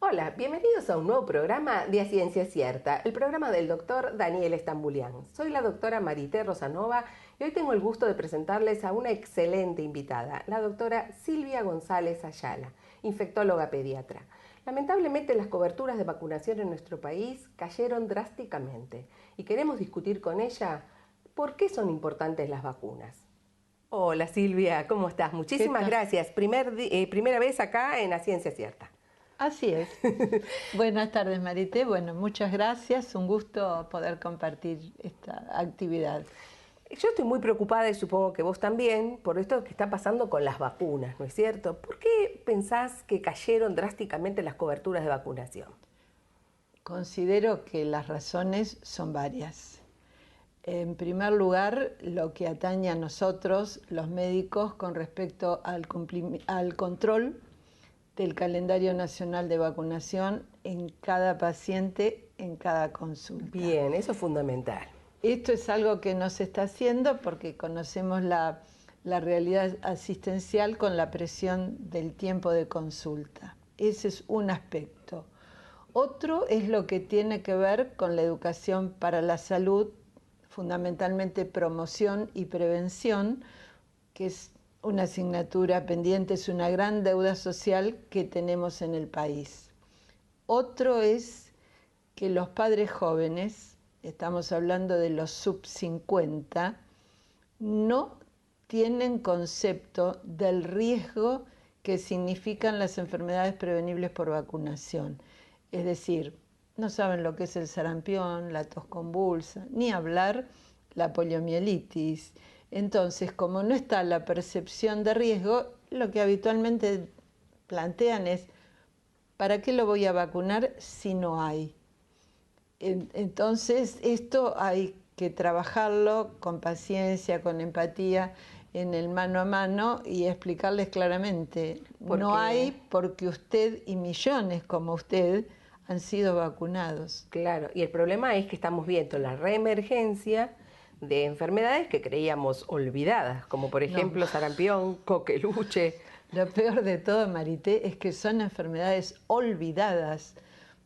Hola, bienvenidos a un nuevo programa de A Ciencia Cierta, el programa del doctor Daniel Estambulián. Soy la doctora Marité Rosanova y hoy tengo el gusto de presentarles a una excelente invitada, la doctora Silvia González Ayala, infectóloga pediatra. Lamentablemente las coberturas de vacunación en nuestro país cayeron drásticamente y queremos discutir con ella por qué son importantes las vacunas. Hola Silvia, ¿cómo estás? Muchísimas gracias. Primera vez acá en A Ciencia Cierta. Así es. Buenas tardes, Marité. Bueno, muchas gracias. Un gusto poder compartir esta actividad. Yo estoy muy preocupada y supongo que vos también por esto que está pasando con las vacunas, ¿no es cierto? ¿Por qué pensás que cayeron drásticamente las coberturas de vacunación? Considero que las razones son varias. En primer lugar, lo que atañe a nosotros, los médicos, con respecto al control del calendario nacional de vacunación en cada paciente, en cada consulta. Bien, eso es fundamental. Esto es algo que no se está haciendo porque conocemos la realidad asistencial con la presión del tiempo de consulta. Ese es un aspecto. Otro es lo que tiene que ver con la educación para la salud, fundamentalmente promoción y prevención, que es una asignatura pendiente, es una gran deuda social que tenemos en el país. Otro es que los padres jóvenes, estamos hablando de los sub-50, no tienen concepto del riesgo que significan las enfermedades prevenibles por vacunación. Es decir, no saben lo que es el sarampión, la tos convulsa, ni hablar la poliomielitis. Entonces, como no está la percepción de riesgo, lo que habitualmente plantean es, ¿para qué lo voy a vacunar si no hay? Entonces, esto hay que trabajarlo con paciencia, con empatía, en el mano a mano y explicarles claramente, no hay porque usted y millones como usted han sido vacunados. Claro, y el problema es que estamos viendo la reemergencia de enfermedades que creíamos olvidadas, como por ejemplo sarampión, coqueluche. Lo peor de todo, Marité, es que son enfermedades olvidadas,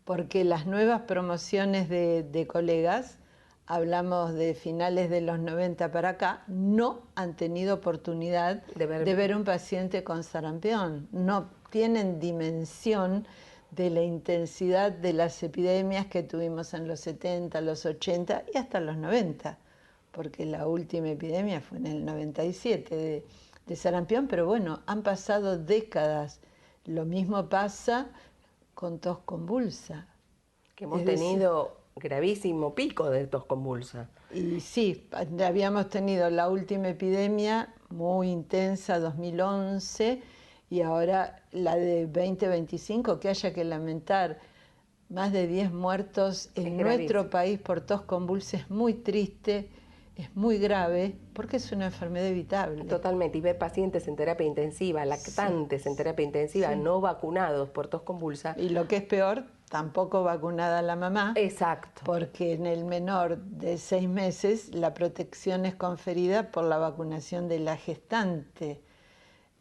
porque las nuevas promociones de colegas, hablamos de finales de los 90 para acá, no han tenido oportunidad de ver un paciente con sarampión. No tienen dimensión de la intensidad de las epidemias que tuvimos en los 70, los 80 y hasta los 90, porque la última epidemia fue en el 97 de sarampión, pero bueno, han pasado décadas. Lo mismo pasa con tos convulsa. Que hemos tenido gravísimo pico de tos convulsa. Y sí, habíamos tenido la última epidemia muy intensa, 2011, y ahora la de 2025, que haya que lamentar más de 10 muertos en nuestro país por tos convulsa es muy triste, es muy grave, porque es una enfermedad evitable. Totalmente, y ver pacientes en terapia intensiva, lactantes en terapia intensiva, no vacunados por tos convulsa. Y lo que es peor, tampoco vacunada la mamá. Exacto. Porque en el menor de 6 meses la protección es conferida por la vacunación de la gestante.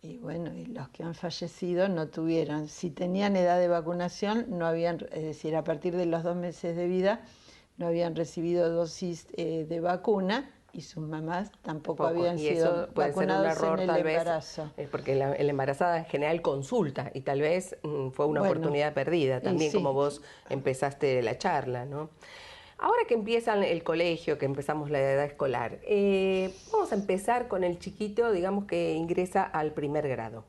Y bueno, y los que han fallecido no tuvieron. Si tenían edad de vacunación, no habían, es decir, a partir de los 2 meses de vida, no habían recibido dosis de vacuna y sus mamás tampoco habían sido vacunados en el embarazo. Porque la embarazada en general consulta y tal vez fue una oportunidad perdida también, como vos empezaste la charla, ¿no? Ahora que empieza el colegio, que empezamos la edad escolar, vamos a empezar con el chiquito, digamos que ingresa al primer grado.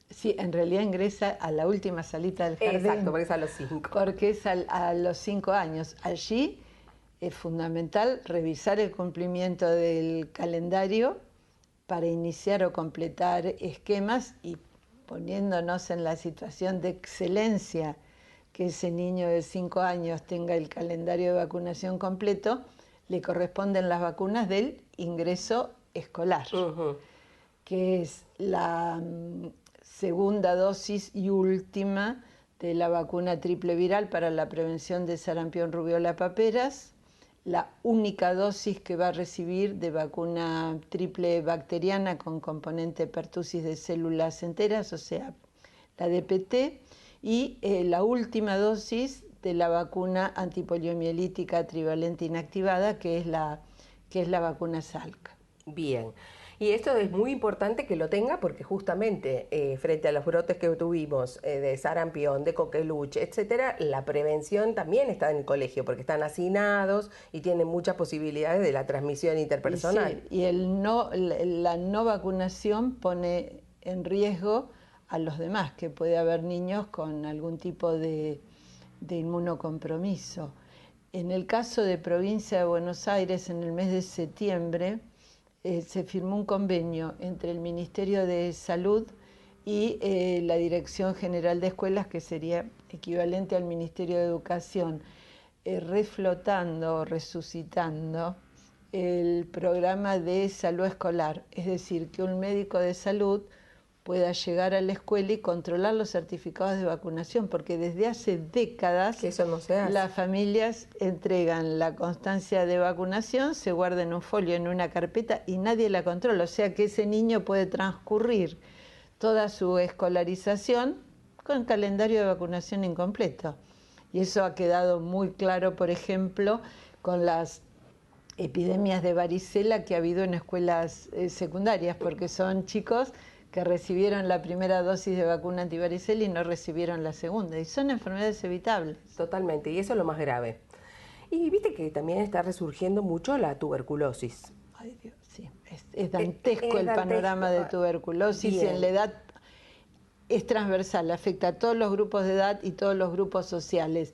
Sí, en realidad ingresa a la última salita del jardín. Exacto, porque es a los 5. Porque es a los 5 años. Allí es fundamental revisar el cumplimiento del calendario para iniciar o completar esquemas y poniéndonos en la situación de excelencia que ese niño de 5 años tenga el calendario de vacunación completo, le corresponden las vacunas del ingreso escolar, que es la segunda dosis y última de la vacuna triple viral para la prevención de sarampión, rubiola, paperas, la única dosis que va a recibir de vacuna triple bacteriana con componente pertussis de células enteras, o sea, la DPT, y la última dosis de la vacuna antipoliomielítica trivalente inactivada, que es la vacuna Salk. Bien. Y esto es muy importante que lo tenga porque justamente frente a los brotes que tuvimos de sarampión, de coqueluche, etcétera, la prevención también está en el colegio porque están hacinados y tienen muchas posibilidades de la transmisión interpersonal. Y la no vacunación pone en riesgo a los demás, que puede haber niños con algún tipo de inmunocompromiso. En el caso de Provincia de Buenos Aires, en el mes de septiembre, se firmó un convenio entre el Ministerio de Salud y la Dirección General de Escuelas, que sería equivalente al Ministerio de Educación, reflotando, resucitando el programa de salud escolar, es decir, que un médico de salud pueda llegar a la escuela y controlar los certificados de vacunación, porque desde hace décadas que eso no se hace. Las familias entregan la constancia de vacunación, se guarda en un folio, en una carpeta, y nadie la controla, o sea que ese niño puede transcurrir toda su escolarización con calendario de vacunación incompleto. Y eso ha quedado muy claro, por ejemplo, con las epidemias de varicela que ha habido en escuelas secundarias, porque son chicos que recibieron la primera dosis de vacuna antivaricela y no recibieron la segunda. Y son enfermedades evitables. Totalmente, y eso es lo más grave. Y viste que también está resurgiendo mucho la tuberculosis. Ay Dios, sí. Es dantesco el panorama de tuberculosis. Y en la edad es transversal, afecta a todos los grupos de edad y todos los grupos sociales.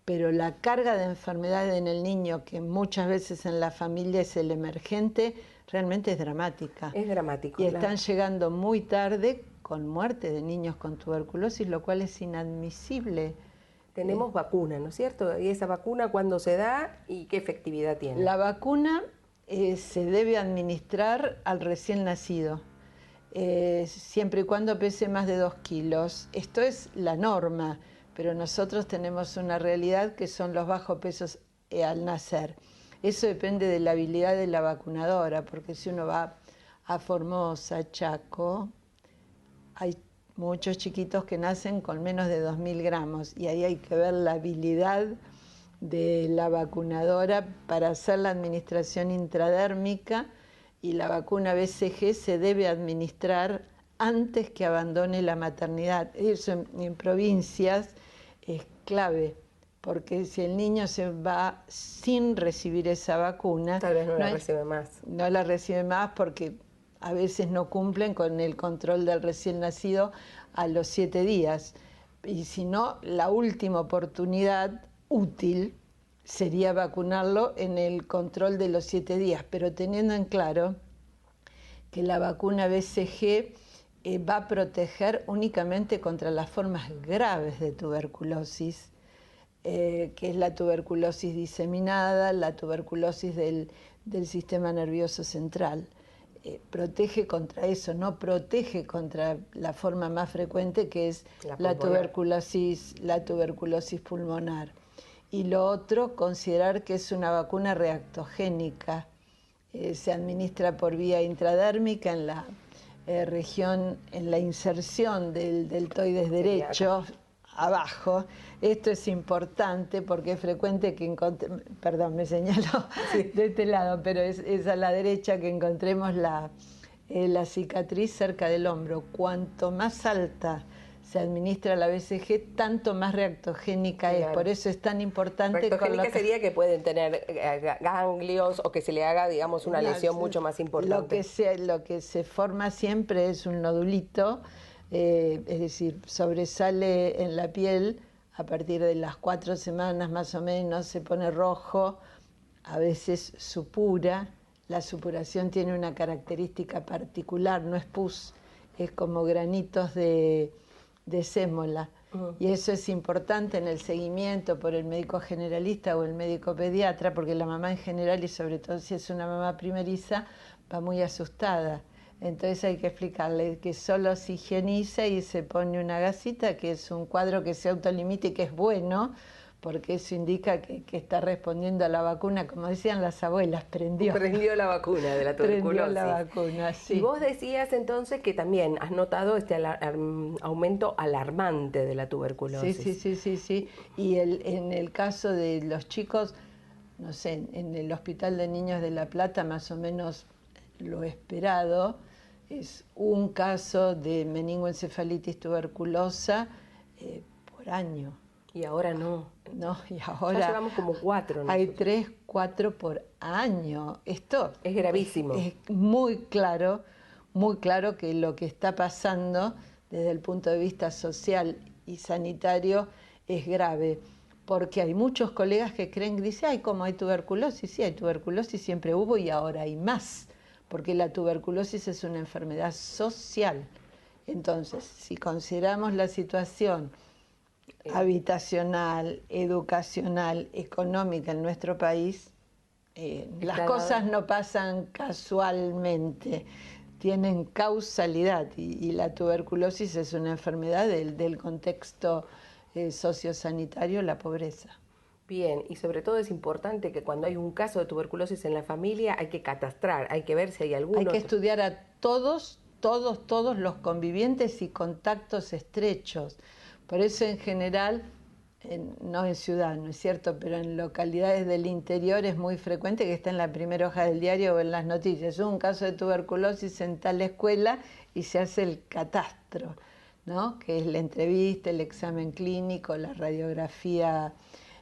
Pero la carga de enfermedad en el niño, que muchas veces en la familia es el emergente, realmente es dramática. Es dramático. Y están llegando muy tarde con muerte de niños con tuberculosis, lo cual es inadmisible. Tenemos vacuna, ¿no es cierto? ¿Y esa vacuna cuándo se da y qué efectividad tiene? La vacuna se debe administrar al recién nacido, siempre y cuando pese más de 2 kilos. Esto es la norma, pero nosotros tenemos una realidad que son los bajos pesos al nacer. Eso depende de la habilidad de la vacunadora, porque si uno va a Formosa, Chaco, hay muchos chiquitos que nacen con menos de 2.000 gramos y ahí hay que ver la habilidad de la vacunadora para hacer la administración intradérmica, y la vacuna BCG se debe administrar antes que abandone la maternidad. Eso en provincias es clave, porque si el niño se va sin recibir esa vacuna, tal vez no la recibe más. No la recibe más porque a veces no cumplen con el control del recién nacido a los 7 días. Y si no, la última oportunidad útil sería vacunarlo en el control de los 7 días, pero teniendo en claro que la vacuna BCG va a proteger únicamente contra las formas graves de tuberculosis, que es la tuberculosis diseminada, la tuberculosis del sistema nervioso central. Protege contra eso, no protege contra la forma más frecuente, que es la tuberculosis pulmonar. Y lo otro, considerar que es una vacuna reactogénica. Se administra por vía intradérmica en la región, en la inserción del deltoides derecho, abajo. Esto es importante porque es frecuente que perdón, me señalo de este lado, pero es a la derecha que encontremos la cicatriz cerca del hombro. Cuanto más alta se administra la BCG, tanto más reactogénica es. Por eso es tan importante. Reactogénica sería que pueden tener ganglios o que se le haga, digamos, una lesión mucho más importante. Lo que se forma siempre es un nodulito, es decir, sobresale en la piel a partir de las 4 semanas más o menos, se pone rojo, a veces supura. La supuración tiene una característica particular, no es pus, es como granitos de sémola. Y eso es importante en el seguimiento por el médico generalista o el médico pediatra, porque la mamá en general, y sobre todo si es una mamá primeriza, va muy asustada. Entonces hay que explicarle que solo se higieniza y se pone una gasita, que es un cuadro que se autolimita y que es bueno, porque eso indica que está respondiendo a la vacuna, como decían las abuelas, prendió. Prendió la vacuna de la tuberculosis. Prendió la vacuna, sí. Y vos decías entonces que también has notado este aumento alarmante de la tuberculosis. Sí. Y en el caso de los chicos, no sé, en el Hospital de Niños de La Plata, más o menos lo esperado, es un caso de meningoencefalitis tuberculosa por año. Y ahora no. No, y ahora ya llevamos como 4. Hay 3, 4 por año. Esto es gravísimo. Es muy claro que lo que está pasando desde el punto de vista social y sanitario es grave. Porque hay muchos colegas que creen, que dicen, ay, ¿cómo hay tuberculosis? Sí, hay tuberculosis, siempre hubo y ahora hay más. Porque la tuberculosis es una enfermedad social. Entonces, si consideramos la situación habitacional, educacional, económica en nuestro país, las cosas no pasan casualmente, tienen causalidad y la tuberculosis es una enfermedad del contexto sociosanitario, la pobreza. Bien, y sobre todo es importante que cuando hay un caso de tuberculosis en la familia hay que catastrar, hay que ver si hay alguno. Hay que estudiar a todos los convivientes y contactos estrechos. Por eso en general, no en ciudad, ¿no es cierto?, pero en localidades del interior es muy frecuente que esté en la primera hoja del diario o en las noticias. Un caso de tuberculosis en tal escuela y se hace el catastro, ¿no?, que es la entrevista, el examen clínico, la radiografía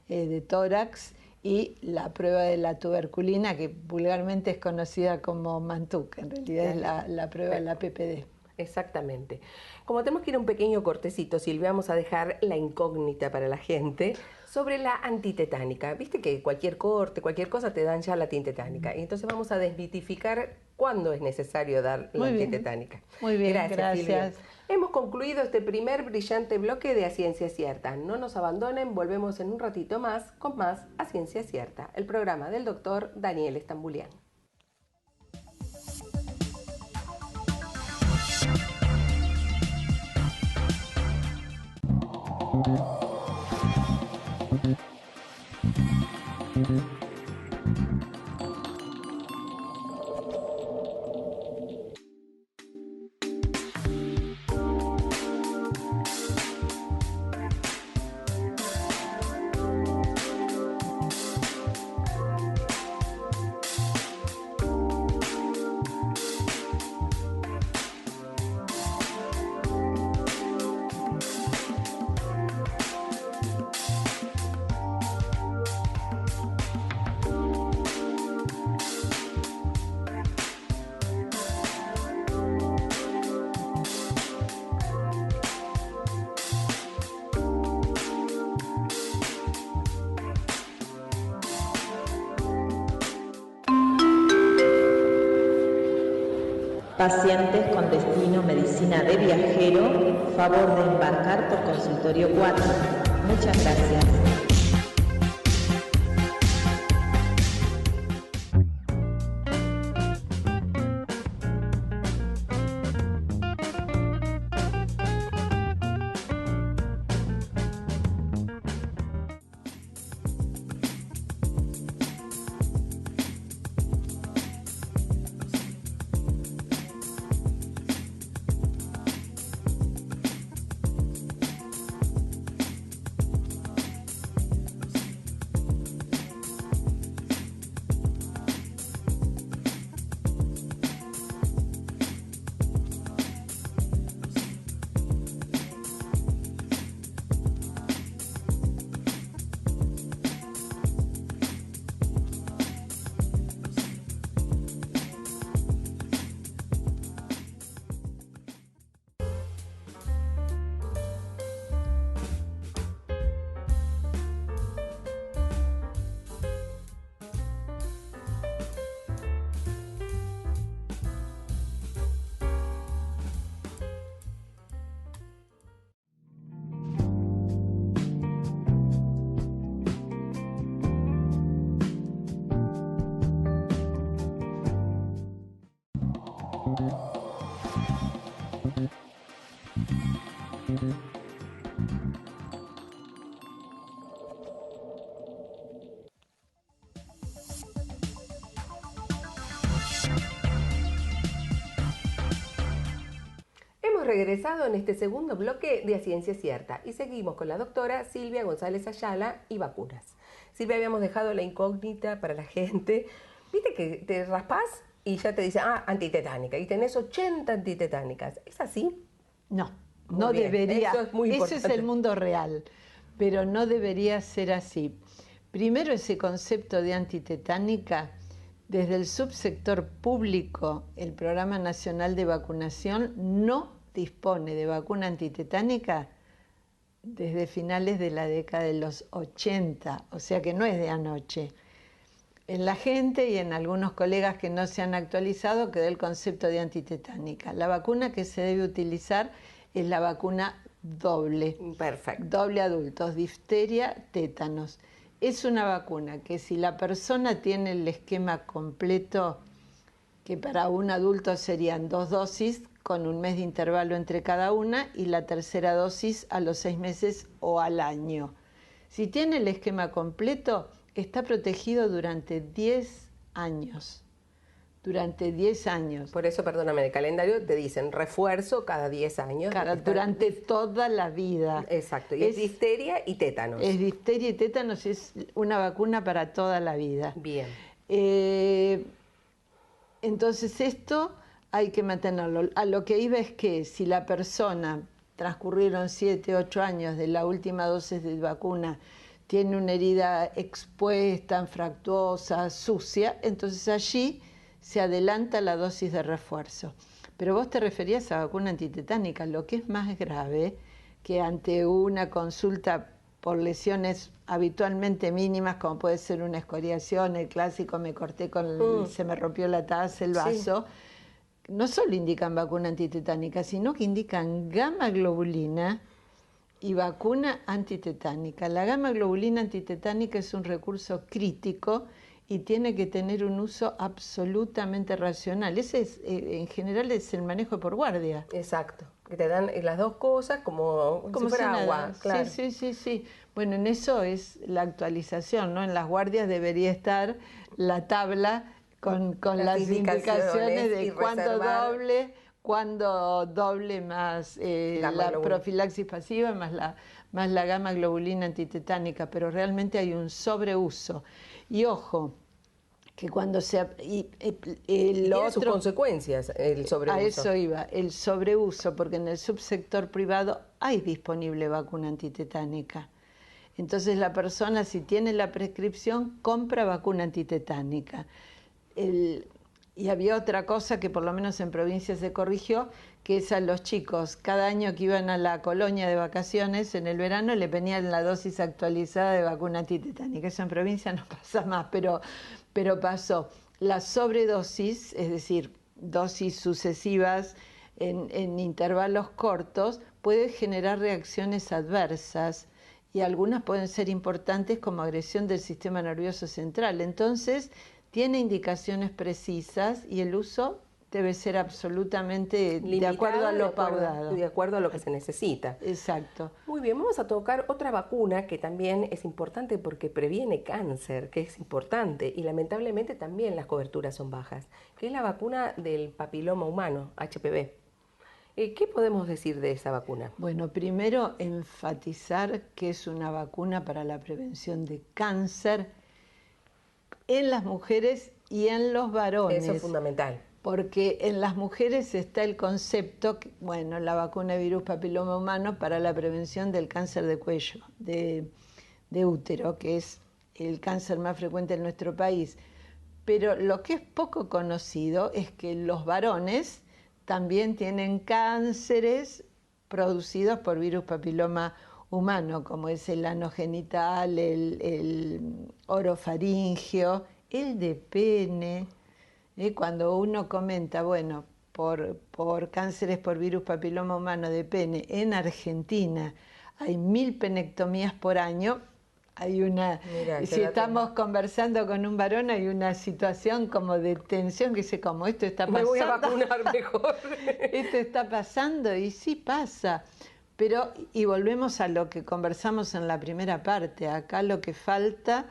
de tórax y la prueba de la tuberculina, que vulgarmente es conocida como Mantoux, en realidad es la prueba de la PPD. Exactamente. Como tenemos que ir a un pequeño cortecito, Silvia, vamos a dejar la incógnita para la gente sobre la antitetánica. Viste que cualquier corte, cualquier cosa te dan ya la antitetánica. Y entonces vamos a desmitificar cuándo es necesario dar la antitetánica. Muy bien, gracias. Silvia. Hemos concluido este primer brillante bloque de A Ciencia Cierta. No nos abandonen, volvemos en un ratito más con más A Ciencia Cierta, el programa del doctor Daniel Stambulian. Pacientes con destino medicina de viajero, favor de embarcar por consultorio 4. Muchas gracias. regresado en este segundo bloque de A Ciencia Cierta y seguimos con la doctora Silvia González Ayala y vacunas. Silvia, habíamos dejado la incógnita para la gente. Viste que te raspás y ya te dicen, antitetánica, y tenés 80 antitetánicas. ¿Es así? No, Muy no bien, debería. eso es muy Eso es importante. el mundo real, pero no debería ser así. Primero, ese concepto de antitetánica, desde el subsector público, el Programa Nacional de Vacunación no dispone de vacuna antitetánica desde finales de la década de los 80, o sea que no es de anoche. En la gente y en algunos colegas que no se han actualizado quedó el concepto de antitetánica. La vacuna que se debe utilizar es la vacuna doble. Perfecto. Doble adultos, difteria, tétanos. Es una vacuna que si la persona tiene el esquema completo, que para un adulto serían 2 dosis con 1 mes de intervalo entre cada una y la tercera dosis a los 6 meses o al año. Si tiene el esquema completo, está protegido durante 10 años. Durante 10 años. Por eso, perdóname, en el calendario te dicen refuerzo cada 10 años. Durante toda la vida. Exacto, y es difteria y tétanos. Es difteria y tétanos, es una vacuna para toda la vida. Bien. Entonces esto hay que mantenerlo. A lo que iba es que si la persona, transcurrieron 7, 8 años de la última dosis de vacuna, tiene una herida expuesta, anfractuosa, sucia, entonces allí se adelanta la dosis de refuerzo. Pero vos te referías a vacuna antitetánica, lo que es más grave, que ante una consulta por lesiones habitualmente mínimas, como puede ser una escoriación, el clásico me corté se me rompió la taza, el vaso, sí. No solo indican vacuna antitetánica, sino que indican gamma globulina y vacuna antitetánica. La gamma globulina antitetánica es un recurso crítico y tiene que tener un uso absolutamente racional. Ese es, en general, es el manejo por guardia. Exacto, que te dan las dos cosas como si fuera agua. Claro. Sí. Bueno, en eso es la actualización, ¿no? En las guardias debería estar la tabla con las indicaciones de cuándo doble más la profilaxis pasiva más la gamma globulina antitetánica, pero realmente hay un sobreuso. Y ojo, que cuando tiene sus consecuencias el sobreuso. A eso iba, el sobreuso, porque en el subsector privado hay disponible vacuna antitetánica. Entonces la persona, si tiene la prescripción, compra vacuna antitetánica. Y había otra cosa que por lo menos en provincia se corrigió, que es a los chicos, cada año que iban a la colonia de vacaciones en el verano le ponían la dosis actualizada de vacuna antitetánica. Eso en provincia no pasa más, pero pasó. La sobredosis, es decir, dosis sucesivas en intervalos cortos, puede generar reacciones adversas y algunas pueden ser importantes como agresión del sistema nervioso central. Entonces, tiene indicaciones precisas y el uso debe ser absolutamente limitado, de acuerdo a lo pautado. De acuerdo a lo que se necesita. Exacto. Muy bien, vamos a tocar otra vacuna que también es importante porque previene cáncer, que es importante, y lamentablemente también las coberturas son bajas, que es la vacuna del papiloma humano, HPV. ¿Qué podemos decir de esa vacuna? Bueno, primero enfatizar que es una vacuna para la prevención de cáncer en las mujeres y en los varones. Eso es fundamental. Porque en las mujeres está el concepto, la vacuna de virus papiloma humano para la prevención del cáncer de cuello, de útero, que es el cáncer más frecuente en nuestro país. Pero lo que es poco conocido es que los varones también tienen cánceres producidos por virus papiloma humano, como es el ano genital, el orofaringeo, el de pene. Cuando uno comenta, por cánceres por virus papiloma humano de pene, en Argentina hay 1000 penectomías por año, hay una, si estamos conversando con un varón, hay una situación como de tensión que dice, como esto está pasando. Me voy a vacunar mejor. Esto está pasando y sí pasa. Pero, y volvemos a lo que conversamos en la primera parte, acá lo que falta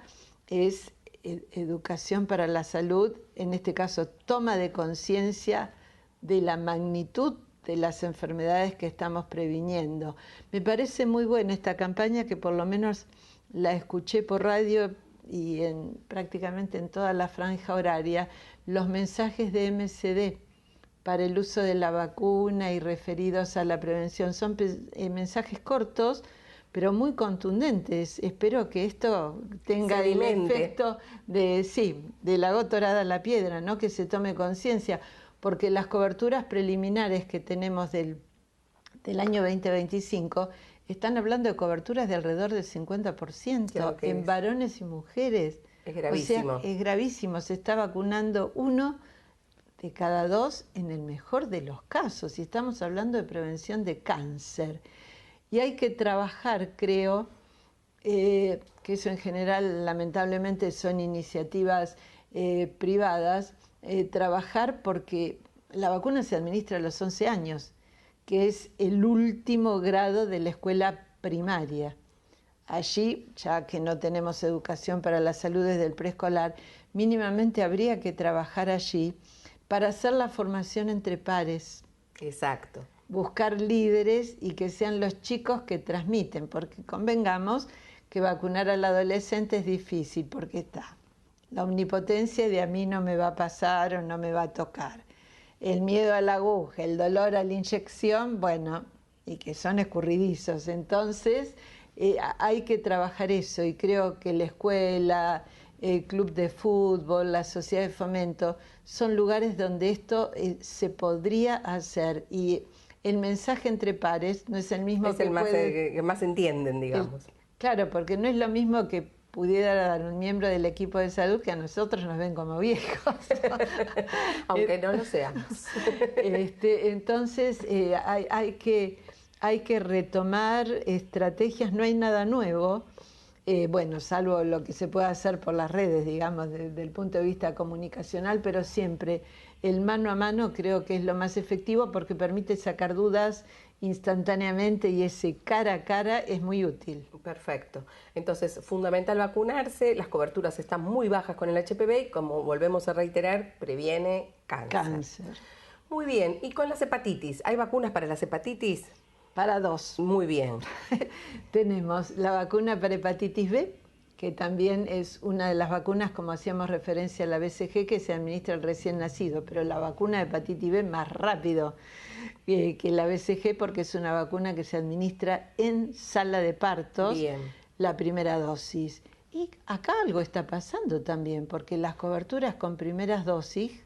es educación para la salud, en este caso toma de conciencia de la magnitud de las enfermedades que estamos previniendo. Me parece muy buena esta campaña, que por lo menos la escuché por radio y prácticamente en toda la franja horaria, los mensajes de MSD para el uso de la vacuna y referidos a la prevención. Son mensajes cortos, pero muy contundentes. Espero que esto tenga el efecto de la gota dorada a la piedra, ¿no? Que se tome conciencia, porque las coberturas preliminares que tenemos del año 2025 están hablando de coberturas de alrededor del 50% en varones y mujeres. Es gravísimo. O sea, es gravísimo. Se está vacunando 1 de cada 2 en el mejor de los casos, y estamos hablando de prevención de cáncer. Y hay que trabajar, creo, que eso en general lamentablemente son iniciativas privadas, trabajar porque la vacuna se administra a los 11 años, que es el último grado de la escuela primaria. Allí, ya que no tenemos educación para la salud desde el preescolar, mínimamente habría que trabajar allí para hacer la formación entre pares. Exacto. Buscar líderes y que sean los chicos que transmiten, porque convengamos que vacunar al adolescente es difícil, porque está la omnipotencia de a mí no me va a pasar o no me va a tocar, el miedo a la aguja, el dolor a la inyección, bueno, y que son escurridizos. Entonces hay que trabajar eso, y creo que la escuela, el club de fútbol, la sociedad de fomento, son lugares donde esto se podría hacer, y el mensaje entre pares no es el mismo que más entienden, digamos. Claro, porque no es lo mismo que pudiera dar un miembro del equipo de salud, que a nosotros nos ven como viejos. Aunque no lo seamos. Entonces hay que retomar estrategias, no hay nada nuevo. Bueno, salvo lo que se puede hacer por las redes, digamos, desde el punto de vista comunicacional, pero siempre el mano a mano creo que es lo más efectivo, porque permite sacar dudas instantáneamente, y ese cara a cara es muy útil. Perfecto. Entonces, fundamental vacunarse, las coberturas están muy bajas con el HPV y, como volvemos a reiterar, previene cáncer. Muy bien. ¿Y con las hepatitis? ¿Hay vacunas para las hepatitis? Para 2. Muy bien. Tenemos la vacuna para hepatitis B, que también es una de las vacunas, como hacíamos referencia a la BCG, que se administra al recién nacido, pero la vacuna de hepatitis B más rápido que la BCG, porque es una vacuna que se administra en sala de partos. Bien. La primera dosis. Y acá algo está pasando también, porque las coberturas con primeras dosis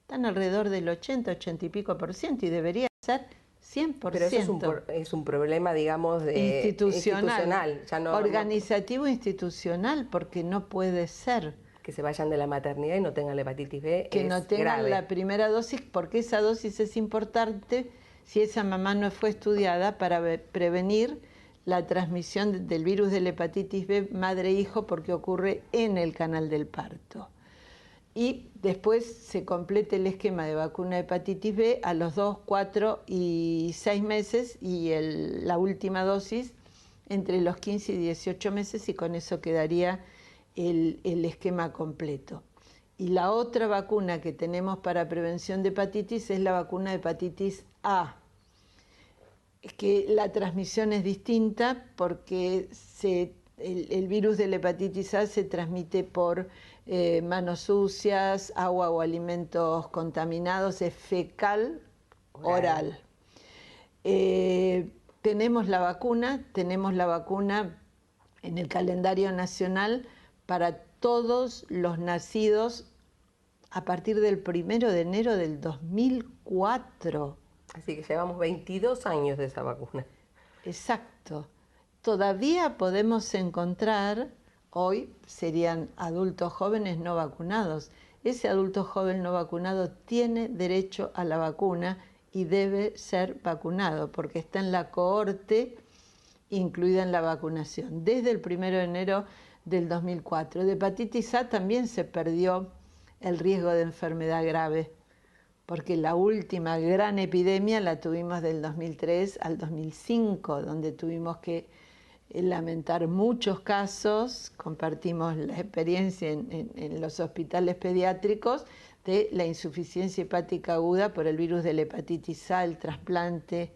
están alrededor del 80 y pico %, y debería ser 100%. Pero eso es un problema, digamos, institucional, ya no, organizativo institucional, porque no puede ser que se vayan de la maternidad y no tengan la hepatitis B. Que no tengan grave. La primera dosis, porque esa dosis es importante si esa mamá no fue estudiada para prevenir la transmisión del virus de la hepatitis B madre-hijo, porque ocurre en el canal del parto. Y después se completa el esquema de vacuna de hepatitis B a los 2, 4 y 6 meses, y la última dosis entre los 15 y 18 meses, y con eso quedaría el esquema completo. Y la otra vacuna que tenemos para prevención de hepatitis es la vacuna de hepatitis A. Es que la transmisión es distinta, porque el virus de la hepatitis A se transmite por manos sucias, agua o alimentos contaminados, es fecal oral. Tenemos la vacuna en el calendario nacional para todos los nacidos a partir del 1 de enero del 2004. Así que llevamos 22 años de esa vacuna. Exacto. Todavía podemos encontrar, hoy serían adultos jóvenes no vacunados. Ese adulto joven no vacunado tiene derecho a la vacuna y debe ser vacunado, porque está en la cohorte incluida en la vacunación desde el 1 de enero del 2004. De hepatitis A también se perdió el riesgo de enfermedad grave, porque la última gran epidemia la tuvimos del 2003 al 2005, donde tuvimos que lamentar muchos casos. Compartimos la experiencia en los hospitales pediátricos, de la insuficiencia hepática aguda por el virus de la hepatitis A, el trasplante.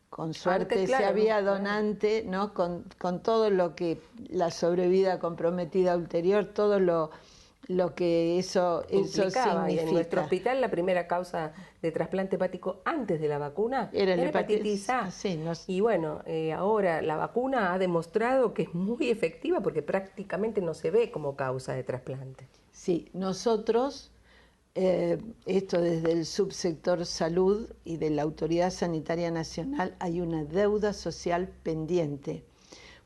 Con suerte Antes, claro, si había ¿no? donante, ¿no? Con todo lo que la sobrevida comprometida ulterior, todo lo que eso Implicaba. Y en nuestro significa. hospital la primera causa de trasplante hepático antes de la vacuna Era era la hepatitis A. sí, Y bueno, ahora la vacuna ha demostrado que es muy efectiva porque prácticamente no se ve como causa de trasplante. sí, nosotros, esto desde el subsector salud y de la Autoridad Sanitaria Nacional, hay una deuda social pendiente,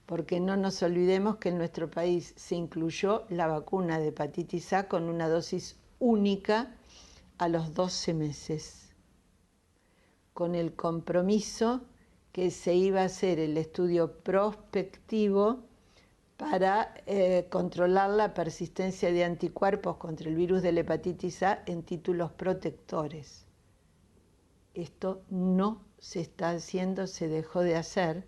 porque no nos olvidemos que en nuestro país se incluyó la vacuna de hepatitis A con una dosis única a los 12 meses, con el compromiso que se iba a hacer el estudio prospectivo para controlar la persistencia de anticuerpos contra el virus de la hepatitis A en títulos protectores. Esto no se está haciendo, se dejó de hacer.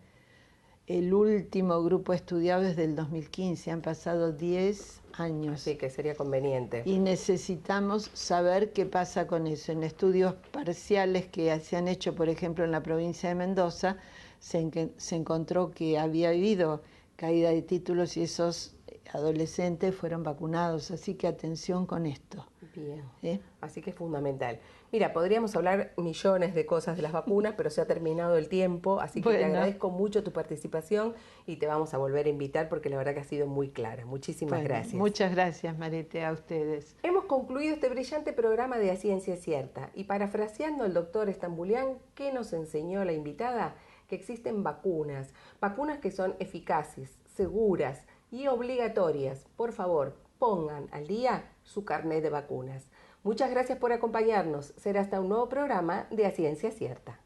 El último grupo estudiado es del 2015, han pasado 10 años. Así que sería conveniente. Y necesitamos saber qué pasa con eso. En estudios parciales que se han hecho, por ejemplo, en la provincia de Mendoza, se encontró que había habido caída de títulos y esos adolescentes fueron vacunados. Así que atención con esto. Bien, así que es fundamental. Mira, podríamos hablar millones de cosas de las vacunas, pero se ha terminado el tiempo, así que te agradezco mucho tu participación y te vamos a volver a invitar porque la verdad que ha sido muy clara. Muchísimas gracias. Muchas gracias, Marité, a ustedes. Hemos concluido este brillante programa de A Ciencia Cierta y parafraseando al doctor Estambulián, ¿qué nos enseñó la invitada? Que existen vacunas que son eficaces, seguras y obligatorias. Por favor, pongan al día su carnet de vacunas. Muchas gracias por acompañarnos. Será hasta un nuevo programa de A Ciencia Cierta.